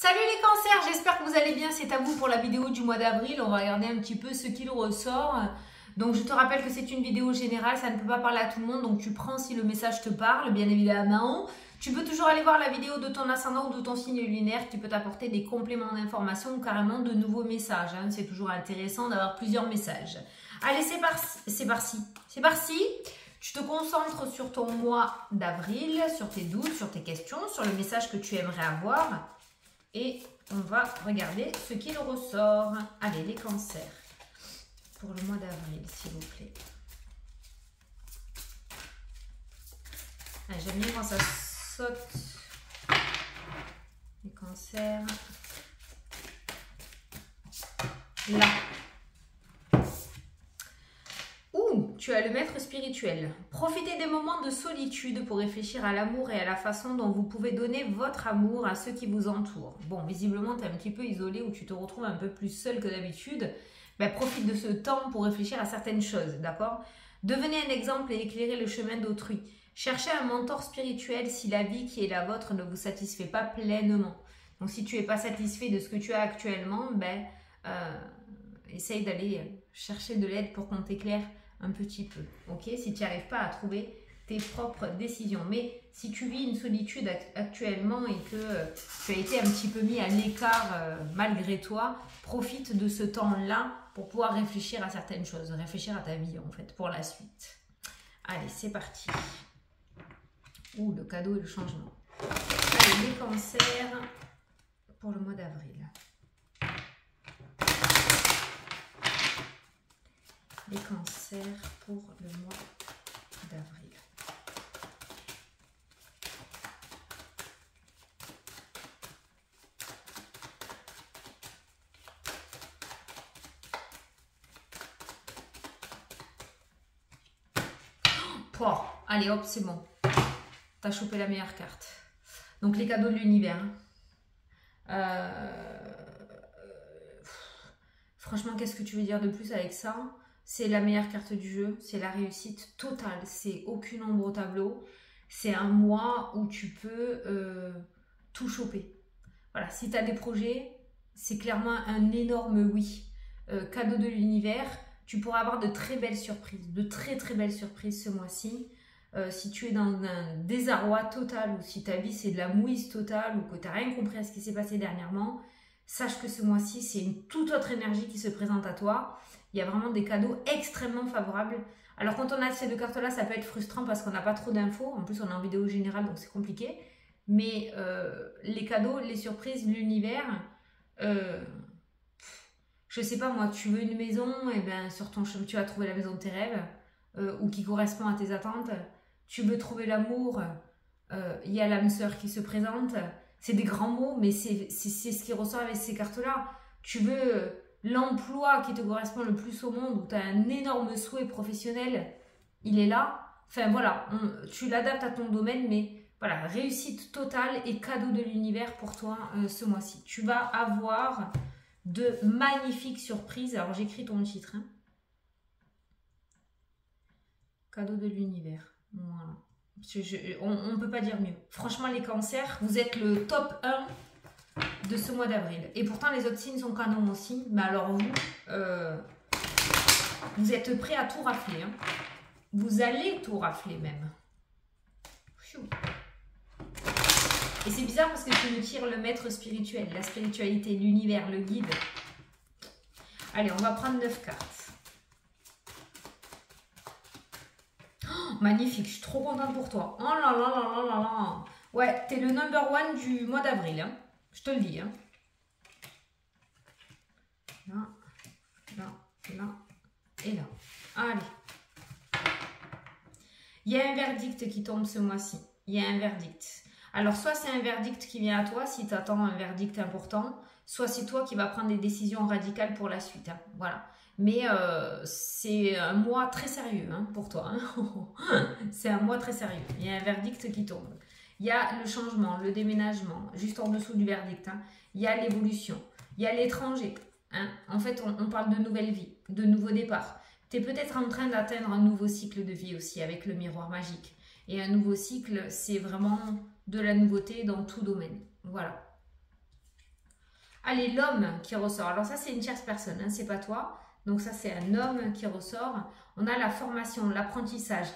Salut les cancers, j'espère que vous allez bien, c'est à vous pour la vidéo du mois d'avril. On va regarder un petit peu ce qu'il ressort. Donc je te rappelle que c'est une vidéo générale, ça ne peut pas parler à tout le monde, donc tu prends si le message te parle, bien évidemment. Tu peux toujours aller voir la vidéo de ton ascendant ou de ton signe lunaire qui peut t'apporter des compléments d'information ou carrément de nouveaux messages. C'est toujours intéressant d'avoir plusieurs messages. Allez, c'est parti. Tu te concentres sur ton mois d'avril, sur tes doutes, sur tes questions, sur le message que tu aimerais avoir. Et on va regarder ce qu'il ressort. Allez, les cancers. Pour le mois d'avril, s'il vous plaît. J'aime bien quand ça saute. Les cancers. Là. Tu as le maître spirituel. Profitez des moments de solitude pour réfléchir à l'amour et à la façon dont vous pouvez donner votre amour à ceux qui vous entourent. Bon, visiblement, tu es un petit peu isolé ou tu te retrouves un peu plus seul que d'habitude. Profite de ce temps pour réfléchir à certaines choses, d'accord? Devenez un exemple et éclairez le chemin d'autrui. Cherchez un mentor spirituel si la vie qui est la vôtre ne vous satisfait pas pleinement. Donc, si tu n'es pas satisfait de ce que tu as actuellement, essaye d'aller chercher de l'aide pour qu'on t'éclaire un petit peu, ok? Si tu n'arrives pas à trouver tes propres décisions. Mais si tu vis une solitude actuellement et que tu as été un petit peu mis à l'écart malgré toi, profite de ce temps-là pour pouvoir réfléchir à certaines choses, réfléchir à ta vie en fait, pour la suite. Allez, c'est parti. Ouh, le cadeau et le changement. Allez, les cancers pour le mois d'avril. Les cancers pour le mois d'avril. Oh, allez hop, c'est bon. T'as chopé la meilleure carte. Donc les cadeaux de l'univers. Franchement, qu'est-ce que tu veux dire de plus avec ça ? C'est la meilleure carte du jeu, c'est la réussite totale, c'est aucune ombre au tableau. C'est un mois où tu peux tout choper. Voilà, si tu as des projets, c'est clairement un énorme oui. Cadeau de l'univers, tu pourras avoir de très belles surprises, de très très belles surprises ce mois-ci. Si tu es dans un désarroi total ou si ta vie c'est de la mouise totale ou que tu n'as rien compris à ce qui s'est passé dernièrement, sache que ce mois-ci, c'est une toute autre énergie qui se présente à toi. Il y a vraiment des cadeaux extrêmement favorables. Alors, quand on a ces deux cartes-là, ça peut être frustrant parce qu'on n'a pas trop d'infos. En plus, on est en vidéo générale, donc c'est compliqué. Mais les cadeaux, les surprises, l'univers, je sais pas moi, tu veux une maison, et ben sur ton chemin, tu vas trouver la maison de tes rêves ou qui correspond à tes attentes. Tu veux trouver l'amour, il y a l'âme sœur qui se présente. C'est des grands mots, mais c'est ce qui ressort avec ces cartes-là. Tu veux l'emploi qui te correspond le plus au monde, où tu as un énorme souhait professionnel, il est là. Enfin voilà, tu l'adaptes à ton domaine, mais voilà, réussite totale et cadeau de l'univers pour toi ce mois-ci. Tu vas avoir de magnifiques surprises. Alors j'écris ton titre. Cadeau de l'univers. Voilà. On ne peut pas dire mieux. Franchement, les cancers, vous êtes le top 1 de ce mois d'avril. Et pourtant, les autres signes sont canons aussi. Mais alors vous êtes prêts à tout rafler. Vous allez tout rafler même. Et c'est bizarre parce que tu me tires le maître spirituel, la spiritualité, l'univers, le guide. Allez, on va prendre 9 cartes. Magnifique, je suis trop contente pour toi. Oh là là là là là là. Ouais, t'es le number one du mois d'avril. Je te le dis. Là, là, là et là. Allez. Il y a un verdict qui tombe ce mois-ci. Il y a un verdict. Alors, soit c'est un verdict qui vient à toi, si tu attends un verdict important, soit c'est toi qui vas prendre des décisions radicales pour la suite. Voilà. Mais c'est un mois très sérieux pour toi. C'est un mois très sérieux. Il y a un verdict qui tombe. Il y a le changement, le déménagement, juste en dessous du verdict. Il y a l'évolution. Il y a l'étranger. En fait, on parle de nouvelle vie, de nouveau départ. Tu es peut-être en train d'atteindre un nouveau cycle de vie aussi avec le miroir magique. Et un nouveau cycle, c'est vraiment de la nouveauté dans tout domaine. Voilà. Allez, l'homme qui ressort. Alors ça, c'est une tierce personne, hein, c'est pas toi. Donc ça, c'est un homme qui ressort. On a la formation, l'apprentissage.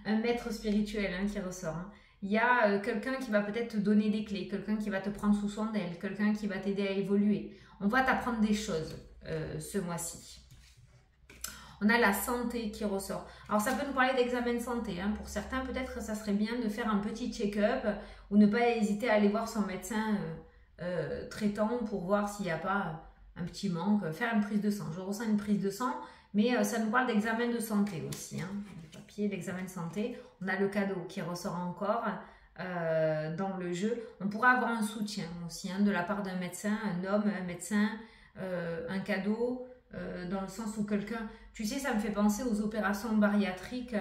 Un maître spirituel hein, qui ressort. Hein. Il y a quelqu'un qui va peut-être te donner des clés, quelqu'un qui va te prendre sous son aile, quelqu'un qui va t'aider à évoluer. On va t'apprendre des choses ce mois-ci. On a la santé qui ressort. Alors, ça peut nous parler d'examen de santé. Hein. Pour certains, peut-être que ça serait bien de faire un petit check-up ou ne pas hésiter à aller voir son médecin traitant pour voir s'il n'y a pas un petit manque. Faire une prise de sang. Je ressens une prise de sang, mais ça nous parle d'examen de santé aussi. Hein. Le papier, l'examen de santé. On a le cadeau qui ressort encore dans le jeu. On pourra avoir un soutien aussi hein, de la part d'un médecin, un homme, un médecin, un cadeau. Dans le sens où quelqu'un, tu sais, ça me fait penser aux opérations bariatriques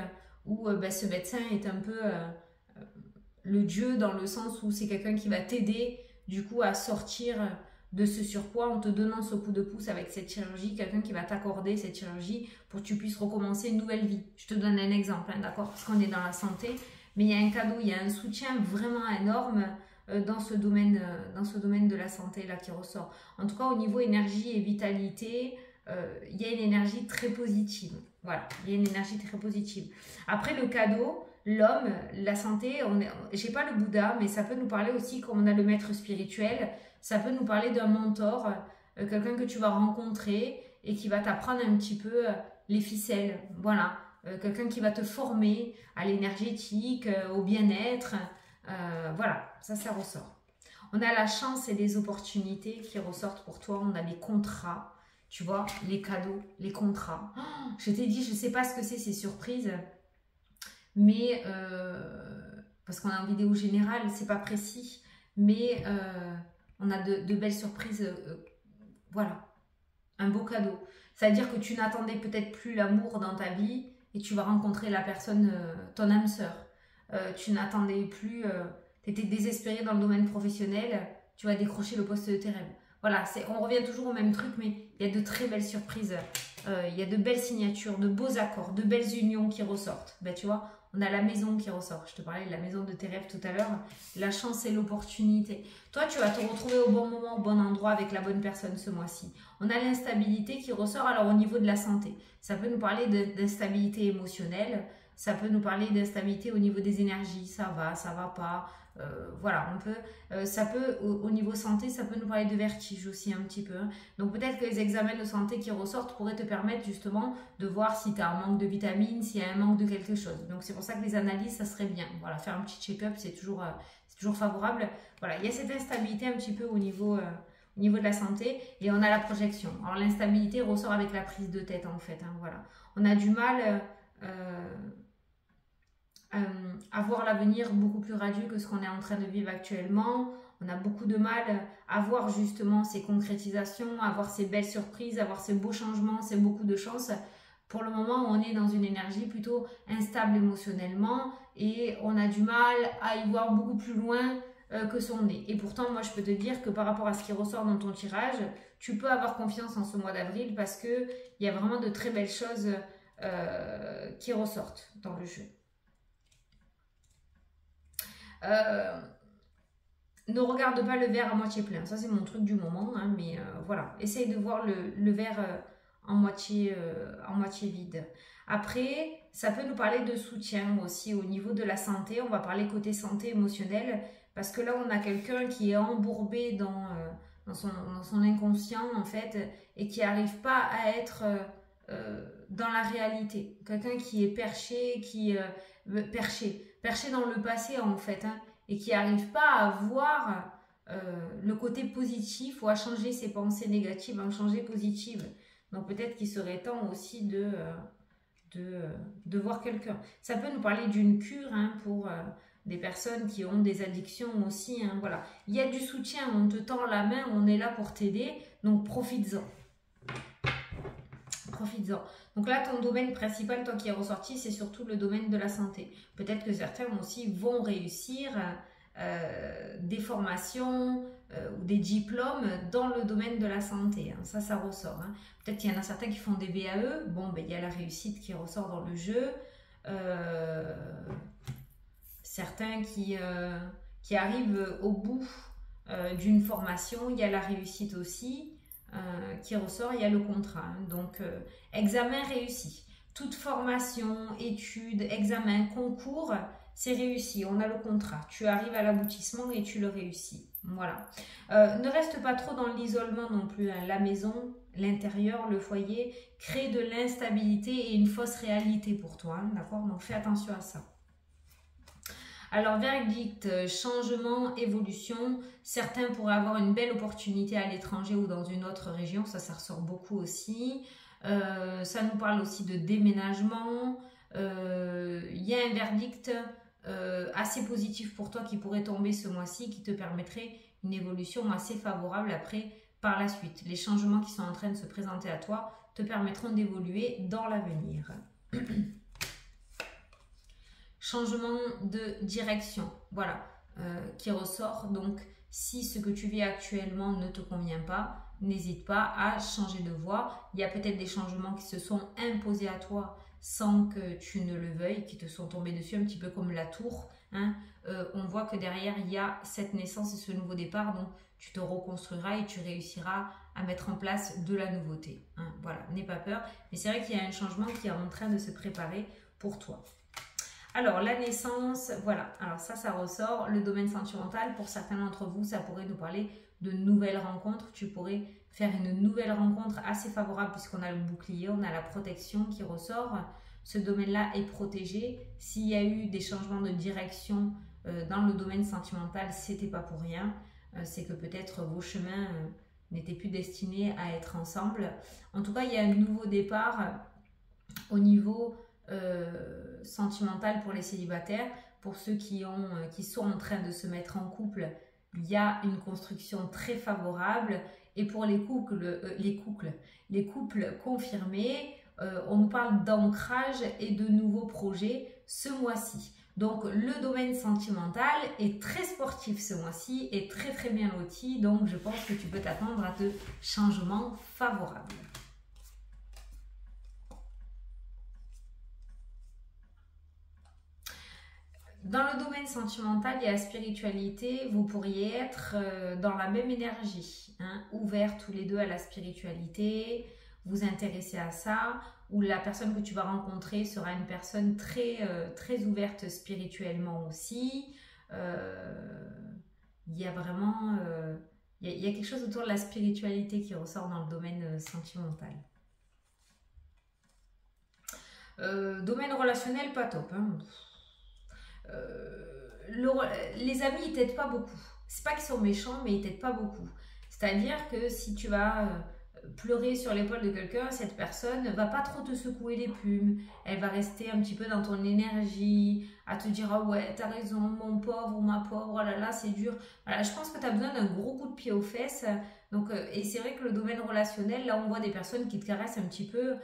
où ce médecin est un peu le dieu dans le sens où c'est quelqu'un qui va t'aider du coup à sortir de ce surpoids en te donnant ce coup de pouce avec cette chirurgie, quelqu'un qui va t'accorder cette chirurgie pour que tu puisses recommencer une nouvelle vie. Je te donne un exemple, hein, d'accord, parce qu'on est dans la santé, mais il y a un cadeau, il y a un soutien vraiment énorme dans ce domaine de la santé là qui ressort. En tout cas, au niveau énergie et vitalité, il y a une énergie très positive. Voilà, il y a une énergie très positive. Après, le cadeau, l'homme, la santé, j'ai pas le Bouddha, mais ça peut nous parler aussi, comme on a le maître spirituel, ça peut nous parler d'un mentor, quelqu'un que tu vas rencontrer et qui va t'apprendre un petit peu les ficelles. Voilà, quelqu'un qui va te former à l'énergétique, au bien-être. Voilà, ça ressort. On a la chance et les opportunités qui ressortent pour toi. On a les contrats. Tu vois, les cadeaux, les contrats. Oh, je t'ai dit, je ne sais pas ce que c'est ces surprises. Mais, parce qu'on est en vidéo générale, c'est pas précis. Mais on a de belles surprises. Voilà, un beau cadeau. C'est-à-dire que tu n'attendais peut-être plus l'amour dans ta vie et tu vas rencontrer la personne, ton âme sœur. Tu n'attendais plus, tu étais désespéré dans le domaine professionnel, tu vas décrocher le poste de tes rêves. Voilà, on revient toujours au même truc, mais il y a de très belles surprises. Il y a de belles signatures, de beaux accords, de belles unions qui ressortent. Ben, tu vois, on a la maison qui ressort. Je te parlais de la maison de tes rêves tout à l'heure. La chance et l'opportunité. Toi, tu vas te retrouver au bon moment, au bon endroit avec la bonne personne ce mois-ci. On a l'instabilité qui ressort alors au niveau de la santé. Ça peut nous parler d'instabilité émotionnelle. Ça peut nous parler d'instabilité au niveau des énergies. Ça va pas. Voilà, on peut, ça peut, au niveau santé, ça peut nous parler de vertige aussi un petit peu. Hein. Donc peut-être que les examens de santé qui ressortent pourraient te permettre justement de voir si tu as un manque de vitamines, s'il y a un manque de quelque chose. Donc c'est pour ça que les analyses, ça serait bien. Voilà, faire un petit check-up, c'est toujours favorable. Voilà, il y a cette instabilité un petit peu au niveau de la santé et on a la projection. Alors l'instabilité ressort avec la prise de tête en fait. Hein, voilà, on a du mal à voir l'avenir beaucoup plus radieux que ce qu'on est en train de vivre actuellement. On a beaucoup de mal à voir justement ces concrétisations, à voir ces belles surprises, à voir ces beaux changements, ces beaucoup de chance. Pour le moment, on est dans une énergie plutôt instable émotionnellement et on a du mal à y voir beaucoup plus loin que son nez. Et pourtant, moi, je peux te dire que par rapport à ce qui ressort dans ton tirage, tu peux avoir confiance en ce mois d'avril parce qu'il y a vraiment de très belles choses qui ressortent dans le jeu. Ne regarde pas le verre à moitié plein, ça c'est mon truc du moment, hein, mais voilà, essaye de voir le verre en moitié vide. Après, ça peut nous parler de soutien aussi au niveau de la santé, on va parler côté santé émotionnelle, parce que là on a quelqu'un qui est embourbé dans son inconscient en fait, et qui n'arrive pas à être dans la réalité. Quelqu'un qui est perché, perché dans le passé en fait, hein, et qui n'arrive pas à voir le côté positif ou à changer ses pensées négatives en changer positives. Donc peut-être qu'il serait temps aussi de voir quelqu'un. Ça peut nous parler d'une cure hein, pour des personnes qui ont des addictions aussi. Hein, voilà. Il y a du soutien, on te tend la main, on est là pour t'aider, donc profites-en. Profites-en. Donc là, ton domaine principal, toi qui est ressorti, c'est surtout le domaine de la santé. Peut-être que certains aussi vont réussir des formations ou des diplômes dans le domaine de la santé. Hein. Ça ressort. Hein. Peut-être qu'il y en a certains qui font des BAE. Bon, ben, il y a la réussite qui ressort dans le jeu. Certains qui arrivent au bout d'une formation, il y a la réussite aussi qui ressort, il y a le contrat. Hein. Donc, examen réussi. Toute formation, étude, examen, concours, c'est réussi. On a le contrat. Tu arrives à l'aboutissement et tu le réussis. Voilà. Ne reste pas trop dans l'isolement non plus. Hein. La maison, l'intérieur, le foyer crée de l'instabilité et une fausse réalité pour toi. Hein, d'accord? Donc, fais attention à ça. Alors, verdict, changement, évolution. Certains pourraient avoir une belle opportunité à l'étranger ou dans une autre région. Ça ressort beaucoup aussi. Ça nous parle aussi de déménagement. Il y a un verdict assez positif pour toi qui pourrait tomber ce mois-ci, qui te permettrait une évolution assez favorable après par la suite. Les changements qui sont en train de se présenter à toi te permettront d'évoluer dans l'avenir. Changement de direction, voilà, qui ressort. Donc, si ce que tu vis actuellement ne te convient pas, n'hésite pas à changer de voie. Il y a peut-être des changements qui se sont imposés à toi sans que tu ne le veuilles, qui te sont tombés dessus, un petit peu comme la tour. Hein. On voit que derrière, il y a cette naissance et ce nouveau départ. Donc, tu te reconstruiras et tu réussiras à mettre en place de la nouveauté. Hein. Voilà, n'aie pas peur. Mais c'est vrai qu'il y a un changement qui est en train de se préparer pour toi. Alors, la naissance, voilà. Alors ça ressort. Le domaine sentimental, pour certains d'entre vous, ça pourrait nous parler de nouvelles rencontres. Tu pourrais faire une nouvelle rencontre assez favorable puisqu'on a le bouclier, on a la protection qui ressort. Ce domaine-là est protégé. S'il y a eu des changements de direction dans le domaine sentimental, c'était pas pour rien. C'est que peut-être vos chemins n'étaient plus destinés à être ensemble. En tout cas, il y a un nouveau départ au niveau sentimental pour les célibataires. Pour ceux qui sont en train de se mettre en couple, il y a une construction très favorable. Et pour les couples confirmés, on nous parle d'ancrage et de nouveaux projets ce mois-ci. Donc le domaine sentimental est très sportif ce mois-ci et très très bien loti. Donc je pense que tu peux t'attendre à de changements favorables. Dans le domaine sentimental et la spiritualité, vous pourriez être dans la même énergie, hein, ouverts tous les deux à la spiritualité, vous intéresser à ça, ou la personne que tu vas rencontrer sera une personne très ouverte spirituellement aussi. Il y a vraiment il y a quelque chose autour de la spiritualité qui ressort dans le domaine sentimental. Domaine relationnel, pas top. Hein. Les amis, ils t'aident pas beaucoup. C'est pas qu'ils sont méchants, mais ils t'aident pas beaucoup. C'est-à-dire que si tu vas pleurer sur l'épaule de quelqu'un, cette personne ne va pas trop te secouer les plumes. Elle va rester un petit peu dans ton énergie, à te dire « Ah ouais, t'as raison, mon pauvre ou ma pauvre, oh là là, c'est dur. » Voilà, je pense que tu as besoin d'un gros coup de pied aux fesses. Donc, et c'est vrai que le domaine relationnel, là on voit des personnes qui te caressent un petit peu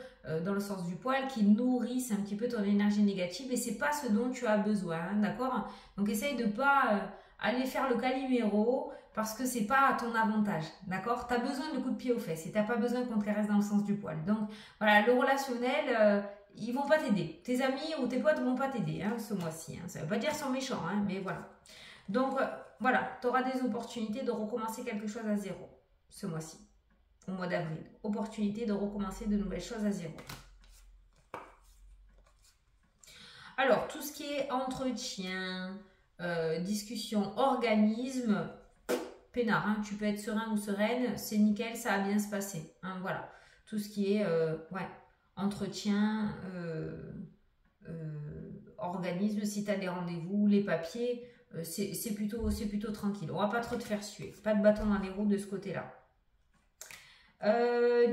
dans le sens du poil, qui nourrissent un petit peu ton énergie négative et c'est pas ce dont tu as besoin, hein, d'accord? Donc essaye de pas aller faire le caliméro parce que c'est pas à ton avantage, d'accord? Tu as besoin de coups de pied aux fesses et t'as pas besoin qu'on te caresse dans le sens du poil. Donc voilà, le relationnel, ils vont pas t'aider. Tes amis ou tes potes vont pas t'aider hein, ce mois-ci. Hein. Ça veut pas dire qu'ils sont méchants, hein, mais voilà. Donc voilà, tu auras des opportunités de recommencer quelque chose à zéro ce mois-ci, au mois d'avril. Opportunité de recommencer de nouvelles choses à zéro. Alors, tout ce qui est entretien, discussion, organisme, peinard, hein, tu peux être serein ou sereine, c'est nickel, ça va bien se passer. Hein, voilà, tout ce qui est entretien, organisme, si tu as des rendez-vous, les papiers, c'est plutôt tranquille. On va pas trop te faire suer, pas de bâton dans les roues de ce côté-là.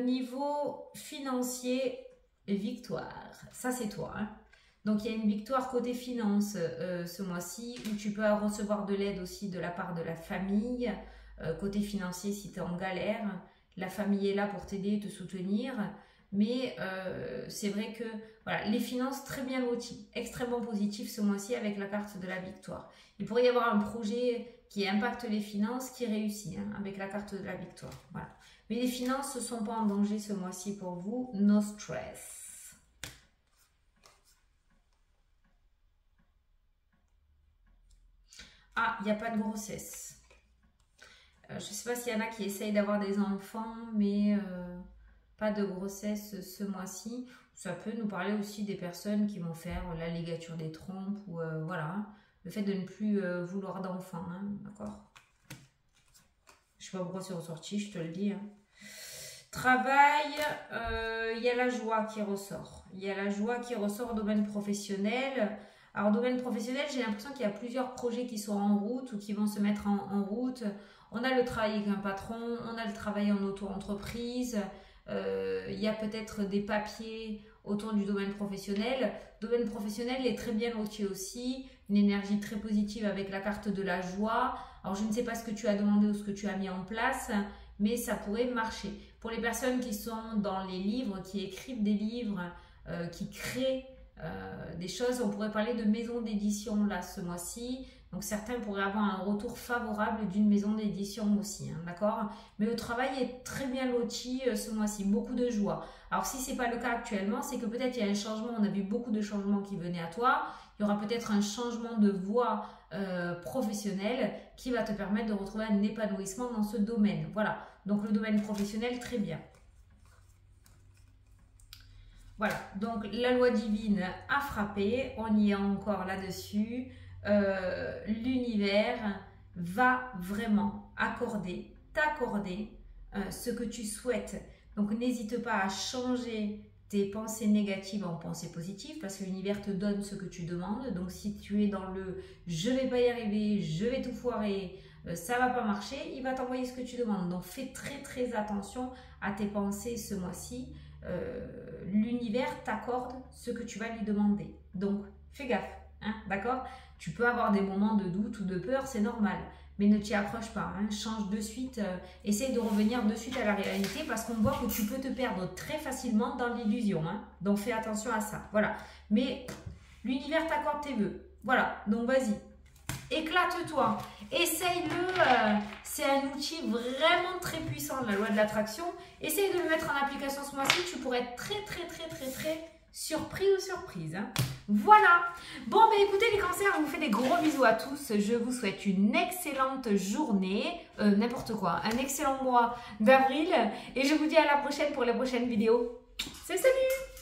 Niveau financier, victoire, ça c'est toi. Hein. Donc il y a une victoire côté finance ce mois-ci où tu peux recevoir de l'aide aussi de la part de la famille. Côté financier, si tu es en galère, la famille est là pour t'aider, te soutenir. Mais c'est vrai que voilà, les finances très bien loties, extrêmement positif ce mois-ci avec la carte de la victoire. Il pourrait y avoir un projet qui impacte les finances qui réussit hein, avec la carte de la victoire. Voilà. Mais les finances ne sont pas en danger ce mois-ci pour vous. No stress. Ah, il n'y a pas de grossesse. Je ne sais pas s'il y en a qui essayent d'avoir des enfants, mais pas de grossesse ce mois-ci. Ça peut nous parler aussi des personnes qui vont faire la ligature des trompes ou voilà, le fait de ne plus vouloir d'enfants, hein, d'accord? Je ne sais pas pourquoi c'est ressorti, je te le dis. Hein. Travail, il y a la joie qui ressort. Il y a la joie qui ressort au domaine professionnel. Alors, domaine professionnel, j'ai l'impression qu'il y a plusieurs projets qui sont en route ou qui vont se mettre en route. On a le travail avec un patron, on a le travail en auto-entreprise. Il y a peut-être des papiers autour du domaine professionnel. Le domaine professionnel est très bien loti aussi. Une énergie très positive avec la carte de la joie. Alors, je ne sais pas ce que tu as demandé ou ce que tu as mis en place, mais ça pourrait marcher. Pour les personnes qui sont dans les livres, qui écrivent des livres, qui créent des choses, on pourrait parler de maison d'édition là ce mois-ci. Donc certains pourraient avoir un retour favorable d'une maison d'édition aussi, hein, d'accord? Mais le travail est très bien loti ce mois-ci, beaucoup de joie. Alors si ce n'est pas le cas actuellement, c'est que peut-être il y a un changement, on a vu beaucoup de changements qui venaient à toi. Il y aura peut-être un changement de voie professionnelle qui va te permettre de retrouver un épanouissement dans ce domaine. Voilà, donc le domaine professionnel, très bien. Voilà, donc la loi divine a frappé, on y est encore là-dessus. L'univers va vraiment t'accorder ce que tu souhaites. Donc n'hésite pas à changer tes pensées négatives en pensées positives parce que l'univers te donne ce que tu demandes. Donc si tu es dans le je vais pas y arriver, je vais tout foirer, ça va pas marcher, il va t'envoyer ce que tu demandes. Donc fais très attention à tes pensées ce mois-ci. L'univers t'accorde ce que tu vas lui demander. Donc fais gaffe, hein, d'accord? Tu peux avoir des moments de doute ou de peur, c'est normal. Mais ne t'y accroche pas, hein. Change de suite, essaye de revenir de suite à la réalité parce qu'on voit que tu peux te perdre très facilement dans l'illusion. Hein. Donc fais attention à ça, voilà. Mais l'univers t'accorde tes vœux, voilà, donc vas-y. Éclate-toi, essaye-le, c'est un outil vraiment très puissant, la loi de l'attraction. Essaye de le mettre en application ce mois-ci, tu pourrais être très surpris ou surprise. Hein. Voilà. Bon, ben écoutez les cancers, je vous fais des gros bisous à tous. Je vous souhaite une excellente journée, n'importe quoi, un excellent mois d'avril. Et je vous dis à la prochaine pour les prochaines vidéos. Salut!